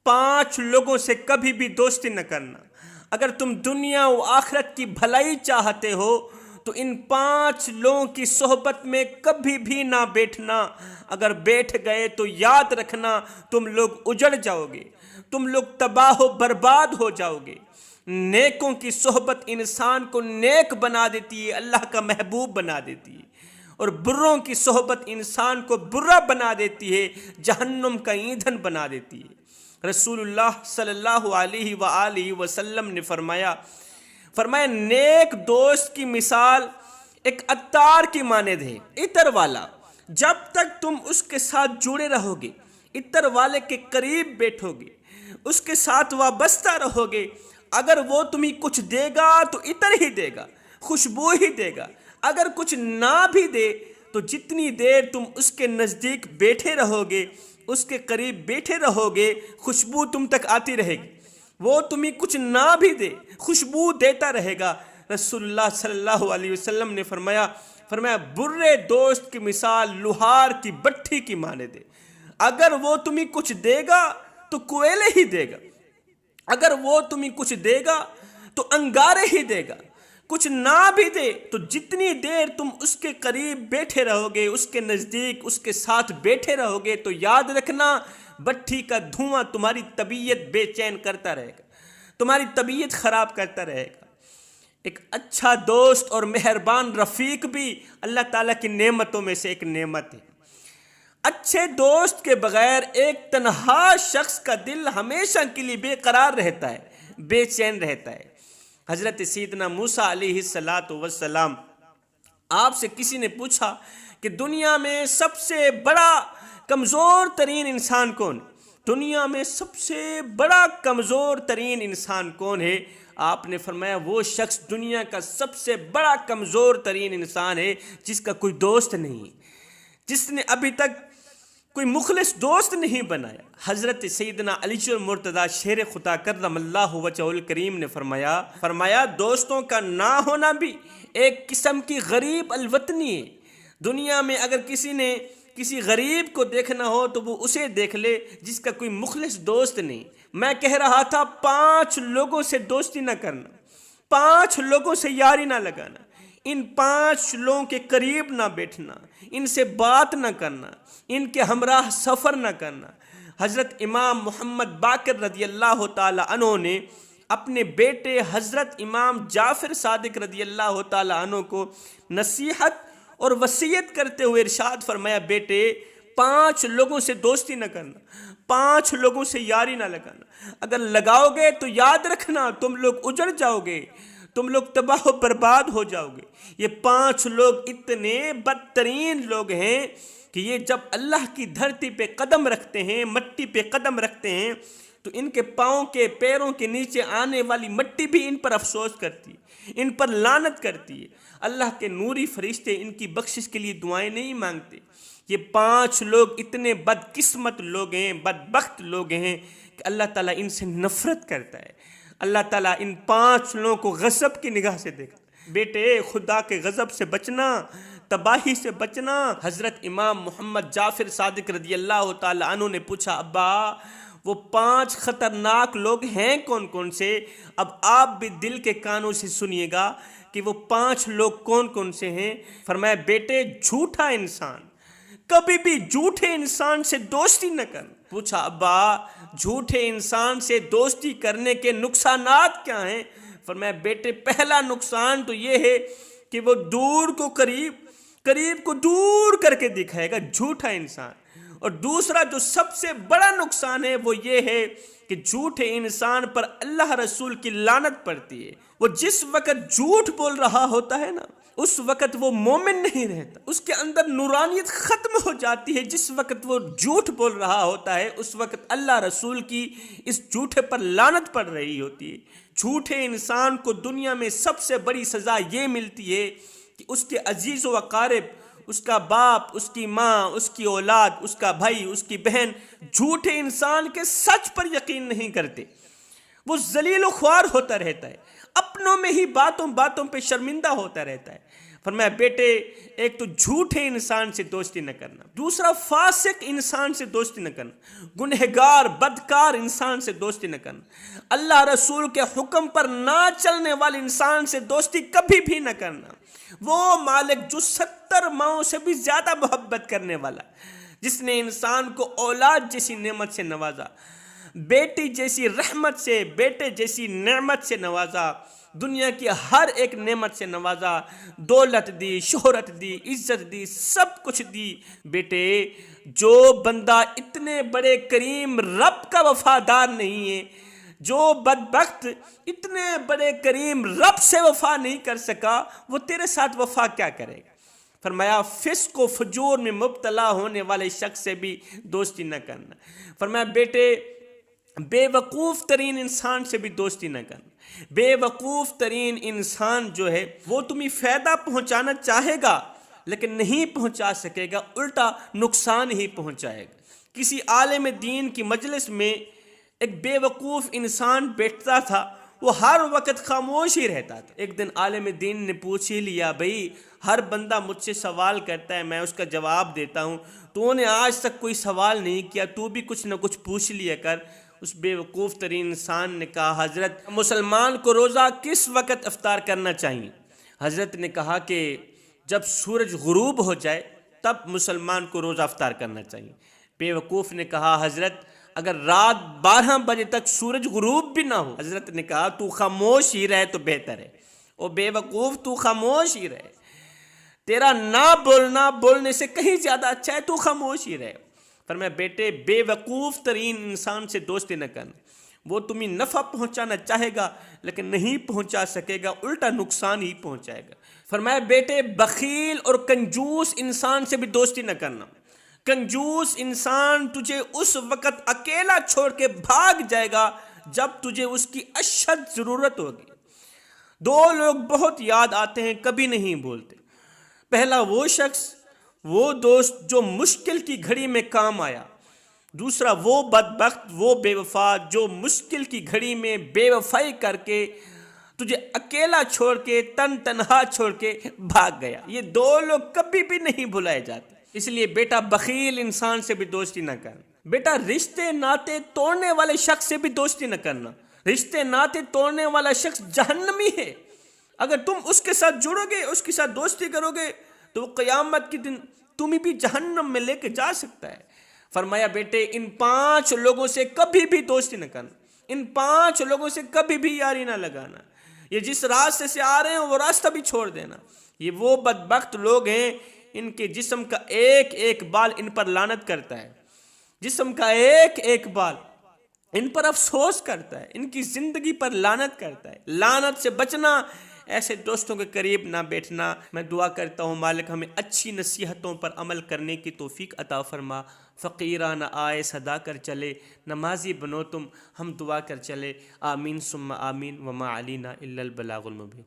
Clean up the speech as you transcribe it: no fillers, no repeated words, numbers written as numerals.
5 लोगों से कभी भी दोस्ती न करना। अगर तुम दुनिया व आखिरत की भलाई चाहते हो तो इन 5 लोगों की सोहबत में कभी भी ना बैठना। अगर बैठ गए तो याद रखना तुम लोग उजड़ जाओगे, तुम लोग तबाह बर्बाद हो जाओगे। नेकों की सोहबत इंसान को नेक बना देती है, अल्लाह का महबूब बना देती है, और बुर्रों की सोहबत इंसान को बुर्रा बना देती है, जहन्नुम का ईंधन बना देती है। रसूलुल्लाह सल्लल्लाहु अलैहि वसल्लम ने फरमाया नेक दोस्त की मिसाल एक अत्तार की मानद है, इतर वाला। जब तक तुम उसके साथ जुड़े रहोगे, इतर वाले के करीब बैठोगे, उसके साथ वाबस्ता रहोगे, अगर वो तुम्हें कुछ देगा तो इतर ही देगा, खुशबू ही देगा। अगर कुछ ना भी दे तो जितनी देर तुम उसके नज़दीक बैठे रहोगे, उसके करीब बैठे रहोगे, खुशबू तुम तक आती रहेगी। वो तुम्हें कुछ ना भी दे, खुशबू देता रहेगा। रसूलुल्लाह सल्लल्लाहु अलैहि वसल्लम ने फरमाया बुर्रे दोस्त की मिसाल लुहार की भट्ठी की माने दे। अगर वो तुम्हें कुछ देगा तो कोयले ही देगा, अगर वो तुम्हें कुछ देगा तो अंगारे ही देगा। कुछ ना भी दे तो जितनी देर तुम उसके करीब बैठे रहोगे, उसके नज़दीक उसके साथ बैठे रहोगे, तो याद रखना भट्ठी का धुआं तुम्हारी तबीयत बेचैन करता रहेगा, तुम्हारी तबीयत खराब करता रहेगा। एक अच्छा दोस्त और मेहरबान रफ़ीक भी अल्लाह ताला की नेमतों में से एक नेमत है। अच्छे दोस्त के बगैर एक तन्हा शख्स का दिल हमेशा के लिए बेकरार रहता है, बेचैन रहता है। हज़रत सैयदना मूसा अलैहिस्सलातु वस्सलाम, आपसे किसी ने पूछा कि दुनिया में सबसे बड़ा कमज़ोर तरीन इंसान कौन है? दुनिया में सबसे बड़ा कमज़ोर तरीन इंसान कौन है? आपने फरमाया वो शख्स दुनिया का सबसे बड़ा कमज़ोर तरीन इंसान है जिसका कोई दोस्त नहीं है, जिसने अभी तक कोई मुखलिस दोस्त नहीं बनाया। हज़रत सैयदना अली मुर्तज़ा शेर खुदा कर्रमल्लाहु वजहुल करीम ने फरमाया दोस्तों का ना होना भी एक किस्म की गरीब अलवतनी है। दुनिया में अगर किसी ने किसी गरीब को देखना हो तो वो उसे देख ले जिसका कोई मुखलिस दोस्त नहीं। मैं कह रहा था 5 लोगों से दोस्ती ना करना, 5 लोगों से यारी ना लगाना, इन 5 लोगों के करीब ना बैठना, इनसे बात ना करना, इनके हमराह सफ़र ना करना। हज़रत इमाम मोहम्मद बाक़िर रदियल्लाहु ताला अन्हु ने अपने बेटे हज़रत इमाम जाफ़िर सादिक रदियल्लाहु ताला अन्हु को नसीहत और वसीयत करते हुए इरशाद फरमाया, बेटे 5 लोगों से दोस्ती न करना, 5 लोगों से यारी ना लगाना। अगर लगाओगे तो याद रखना तुम लोग उजड़ जाओगे, तुम लोग तबाह बर्बाद हो जाओगे। ये 5 लोग इतने बदतरीन लोग हैं कि ये जब अल्लाह की धरती पे कदम रखते हैं, मट्टी पे कदम रखते हैं, तो इनके पाँव के पैरों के नीचे आने वाली मट्टी भी इन पर अफसोस करती है, इन पर लानत करती है। अल्लाह के नूरी फरिश्ते इनकी बख्शिश के लिए दुआएं नहीं मांगते। ये 5 लोग इतने बदकिस्मत लोग हैं, बदबख्त लोग हैं कि अल्लाह ताला इनसे नफ़रत करता है। अल्लाह ताला इन 5 लोगों को गज़ब की निगाह से देखा। बेटे खुदा के गज़ब से बचना, तबाही से बचना। हज़रत इमाम मोहम्मद जाफ़िर सादिक रदियल्लाहु ताला अन्हु ने पूछा, अब्बा वो 5 ख़तरनाक लोग हैं कौन कौन से? अब आप भी दिल के कानों से सुनिएगा कि वो 5 लोग कौन कौन से हैं। फरमाया, बेटे झूठा इंसान, कभी भी झूठे इंसान से दोस्ती न कर। पूछा, अब्बा झूठे इंसान से दोस्ती करने के नुकसानात क्या हैं? फरमाया, बेटे पहला नुकसान तो ये है कि वो दूर को करीब, करीब को दूर करके दिखाएगा, झूठा इंसान। और दूसरा जो सबसे बड़ा नुकसान है वो ये है कि झूठे इंसान पर अल्लाह रसूल की लानत पड़ती है। वो जिस वक़्त झूठ बोल रहा होता है ना, उस वक़्त वो मोमिन नहीं रहता, उसके अंदर नूरानियत ख़त्म हो जाती है। जिस वक़्त वो झूठ बोल रहा होता है उस वक़्त अल्लाह रसूल की इस झूठे पर लानत पड़ रही होती है। झूठे इंसान को दुनिया में सबसे बड़ी सज़ा ये मिलती है कि उसके अजीज़ व अक़ारिब, उसका बाप, उसकी माँ, उसकी औलाद, उसका भाई, उसकी बहन झूठे इंसान के सच पर यकीन नहीं करते। वो ज़लील व ख्वार होता रहता है, अपनों में ही बातों बातों पे शर्मिंदा होता रहता है। फरमाया बेटे, एक तो झूठे इंसान से दोस्ती न करना, दूसरा फासिक इंसान से दोस्ती न करना, गुनहगार बदकार इंसान से दोस्ती न करना, अल्लाह रसूल के हुक्म पर ना चलने वाले इंसान से दोस्ती कभी भी न करना। वो मालिक जो 70 माओं से भी ज्यादा मोहब्बत करने वाला, जिसने इंसान को औलाद जैसी नेमत से नवाजा, बेटी जैसी रहमत से, बेटे जैसी नेमत से नवाजा, दुनिया की हर एक नेमत से नवाजा, दौलत दी, शोहरत दी, इज्जत दी, सब कुछ दी। बेटे, जो बंदा इतने बड़े करीम रब का वफादार नहीं है, जो बदबख्त इतने बड़े करीम रब से वफा नहीं कर सका, वो तेरे साथ वफा क्या करेगा। फरमाया फिस्क व फजूर में मुब्तला होने वाले शख्स से भी दोस्ती न करना। फरमाया बेटे, बेवकूफ़ तरीन इंसान से भी दोस्ती न करना। बेवकूफ़ तरीन इंसान जो है वो तुम्हें फ़ायदा पहुंचाना चाहेगा लेकिन नहीं पहुंचा सकेगा, उल्टा नुकसान ही पहुंचाएगा। किसी आलिम दीन की मजलिस में एक बेवकूफ़ इंसान बैठता था, वो हर वक्त खामोश ही रहता था। एक दिन आलिम दीन ने पूछ ही लिया, भाई हर बंदा मुझसे सवाल करता है, मैं उसका जवाब देता हूँ, तूने आज तक कोई सवाल नहीं किया, तू भी कुछ ना कुछ पूछ लिया कर। उस बेवकूफ़ तरीन इंसान ने कहा, हज़रत मुसलमान को रोज़ा किस वक़्त इफ्तार करना चाहिए। हज़रत ने कहा कि जब सूरज गुरूब हो जाए तब मुसलमान को रोज़ा इफ्तार करना चाहिए। बेवकूफ़ ने कहा, हज़रत अगर रात 12 बजे तक सूरज गुरूब भी ना हो। हज़रत ने कहा, तू खामोश ही रहे तो बेहतर है। ओ बेवकूफ़, तू खामोश ही रहे, तेरा ना बोलना बोलने से कहीं ज़्यादा अच्छा है, तू खामोश ही रहे। पर मैं बेटे, बेवकूफ़ तरीन इंसान से दोस्ती न करना, वो तुम्हें नफ़ा पहुंचाना चाहेगा लेकिन नहीं पहुंचा सकेगा, उल्टा नुकसान ही पहुंचाएगा। फरमाया बेटे, बखील और कंजूस इंसान से भी दोस्ती न करना। कंजूस इंसान तुझे उस वक़्त अकेला छोड़ के भाग जाएगा जब तुझे उसकी अशद ज़रूरत होगी। दो लोग बहुत याद आते हैं, कभी नहीं बोलते। पहला वो शख्स, वो दोस्त जो मुश्किल की घड़ी में काम आया। दूसरा वो बदबख्त, वो बेवफा जो मुश्किल की घड़ी में बेवफाई करके तुझे अकेला छोड़ के, तन्हा छोड़ के भाग गया। ये दो लोग कभी भी नहीं भुलाए जाते। इसलिए बेटा, बखील इंसान से भी दोस्ती न कर। बेटा, रिश्ते नाते तोड़ने वाले शख्स से भी दोस्ती न करना। रिश्ते नाते तोड़ने वाला शख्स जहन्नमी है। अगर तुम उसके साथ जुड़ोगे, उसके साथ दोस्ती करोगे, तो वो क़यामत के दिन तुम्हें भी जहन्नम में लेके जा सकता है। फरमाया बेटे, इन 5 लोगों से कभी भी दोस्ती न करना। इन 5 लोगों से कभी भी यारी ना लगाना। ये जिस रास्ते से आ रहे हैं वो रास्ता भी छोड़ देना। ये वो बदबख्त लोग हैं, इनके जिस्म का एक एक बाल इन पर लानत करता है। जिस्म का एक एक बाल इन पर अफसोस करता है, इनकी ज़िंदगी पर लानत करता है। लानत से बचना, ऐसे दोस्तों के करीब ना बैठना। मैं दुआ करता हूँ मालिक हमें अच्छी नसीहतों पर अमल करने की तौफीक अता फरमा। फ़कीराना आए सदा कर चले, नमाजी बनो तुम हम दुआ कर चले। आमीन सुम्मा आमीन, वमा अलीना इल्लल बलागुल मुबीन।